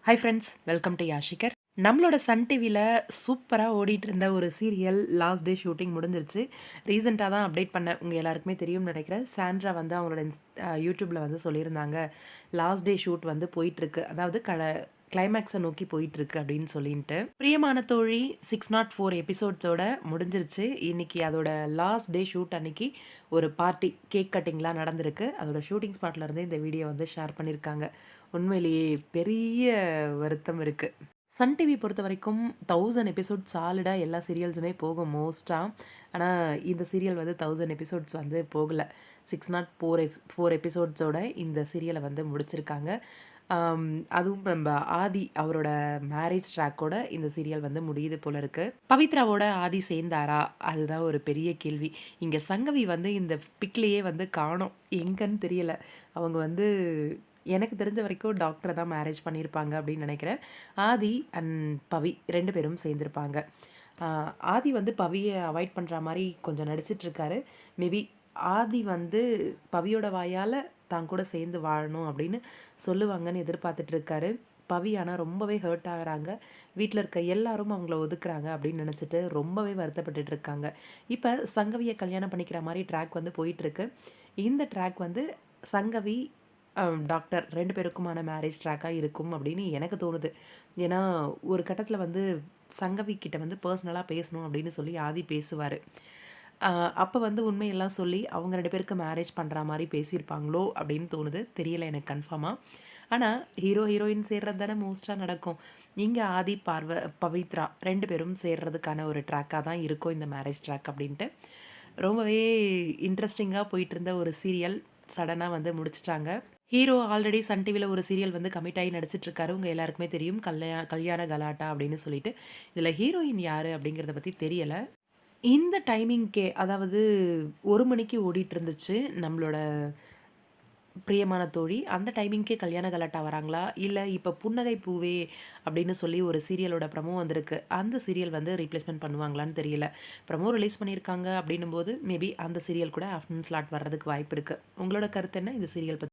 Hi friends, welcome to Yashikar. நம்மளோட Sun டிவியில் சூப்பராக ஓடிட்டு இருந்த ஒரு சீரியல் லாஸ்ட் டே ஷூட்டிங் முடிஞ்சிருச்சு. ரீசெண்டாக தான் அப்டேட் பண்ணேன். உங்கள் எல்லாருக்குமே தெரியும்னு நினைக்கிறேன். சாண்ட்ரா வந்து அவங்களோட யூடியூப்பில் வந்து சொல்லியிருந்தாங்க, லாஸ்ட் டே ஷூட் வந்து போயிட்டுருக்கு, அதாவது கிளைமேக்ஸை நோக்கி போயிட்டுருக்கு அப்படின்னு சொல்லிட்டு. பிரியமான தோழி 604 எபிசோட்ஸோட முடிஞ்சிருச்சு. இன்னைக்கு அதோட லாஸ்ட் டே ஷூட் அன்னைக்கு ஒரு பார்ட்டி கேக் கட்டிங்லாம் நடந்திருக்கு. அதோட ஷூட்டிங் ஸ்பாட்லேருந்து இந்த வீடியோ வந்து ஷேர் பண்ணியிருக்காங்க. உண்மையிலேயே பெரிய வருத்தம் இருக்குது. சன் டிவி பொறுத்த வரைக்கும் 1000 எபிசோட் சாலிடாக எல்லா சீரியல்ஸுமே போகும் மோஸ்ட்டாக. ஆனால் இந்த சீரியல் வந்து 1000 எபிசோட்ஸ் வந்து போகலை. 604 எபிசோட்ஸோட இந்த சீரியலை வந்து முடிச்சிருக்காங்க. அதுவும் நம்ம ஆதி அவரோட மேரேஜ் ட்ராக்கோட இந்த சீரியல் வந்து முடியுது போல இருக்கு. பவித்ராவோட ஆதி சேர்ந்தாரா? அதுதான் ஒரு பெரிய கேள்வி. இங்கே சங்கவி வந்து இந்த பிக்லேயே வந்து காணோம், எங்கன்னு தெரியல. அவங்க வந்து எனக்கு தெரிஞ்ச வரைக்கும் டாக்டரை தான் மேரேஜ் பண்ணியிருப்பாங்க அப்படின்னு நினைக்கிறேன். ஆதி அண்ட் பவி 2 பேரும் சேர்ந்துருப்பாங்க. ஆதி வந்து பவியை அவாய்ட் பண்ணுற மாதிரி கொஞ்சம் நடிச்சிட்ருக்காரு. மேபி ஆதி வந்து பவியோட வாயால் தான் கூட சேர்ந்து வாழணும் அப்படின்னு சொல்லுவாங்கன்னு எதிர்பார்த்துட்ருக்காரு. பவி ஆனால் ரொம்பவே ஹர்ட் ஆகுறாங்க. வீட்டில் இருக்க எல்லாரும் அவங்கள ஒதுக்குறாங்க அப்படின்னு நினச்சிட்டு ரொம்பவே வருத்தப்பட்டுட்டு இருக்காங்க. இப்போ சங்கவியை கல்யாணம் பண்ணிக்கிற மாதிரி ட்ராக் வந்து போயிட்டுருக்கு. இந்த ட்ராக் வந்து சங்கவி டாக்டர் 2 பேருக்குமான மேரேஜ் ட்ராக்காக இருக்கும் அப்படின்னு எனக்கு தோணுது. ஏன்னா ஒரு கட்டத்தில் வந்து சங்கவி கிட்ட வந்து பர்சனலாக பேசணும் அப்படின்னு சொல்லி ஆதி பேசுவார். அப்போ வந்து உண்மையெல்லாம் சொல்லி அவங்க 2 பேருக்கு மேரேஜ் பண்ணுற மாதிரி பேசியிருப்பாங்களோ அப்படின்னு தோணுது. தெரியல எனக்கு கன்ஃபார்மாக. ஆனால் ஹீரோ ஹீரோயின் சேர்றது தானே மோஸ்ட்டாக நடக்கும். இங்கே ஆதி பவித்ரா 2 பேரும் சேர்றதுக்கான ஒரு ட்ராக்காக தான் இருக்கும் இந்த மேரேஜ் ட்ராக் அப்படின்ட்டு. ரொம்பவே இன்ட்ரெஸ்டிங்காக போயிட்டு இருந்த ஒரு சீரியல் சடனாக வந்து முடிச்சிட்டாங்க. ஹீரோ ஆல்ரெடி சன் டிவியில் ஒரு சீரியல் வந்து கமிட் ஆகி நடிச்சிட்ருக்காரு. உங்கள் எல்லாருக்குமே தெரியும், கல்யாண கலாட்டா அப்படின்னு சொல்லிட்டு. இதில் ஹீரோயின் யார் அப்படிங்கிறத பற்றி தெரியலை. இந்த டைமிங்க்கே, அதாவது 1 மணிக்கு ஓடிட்டு இருந்துச்சு நம்மளோட பிரியமான தோழி. அந்த டைமிங்க்கே கல்யாண கலாட்டா வராங்களா? இல்லை இப்போ புன்னகை பூவே அப்படின்னு சொல்லி ஒரு சீரியலோட ப்ரமோ வந்திருக்கு. அந்த சீரியல் வந்து ரீப்ளேஸ்மெண்ட் பண்ணுவாங்களான்னு தெரியல. ப்ரமோ ரிலீஸ் பண்ணியிருக்காங்க அப்படின்னும்போது மேபி அந்த சீரியல் கூட ஆஃப்டர்நூன் ஸ்லாட் வர்றதுக்கு வாய்ப்பு இருக்குது. உங்களோட கருத்து என்ன இந்த சீரியல் பற்றி?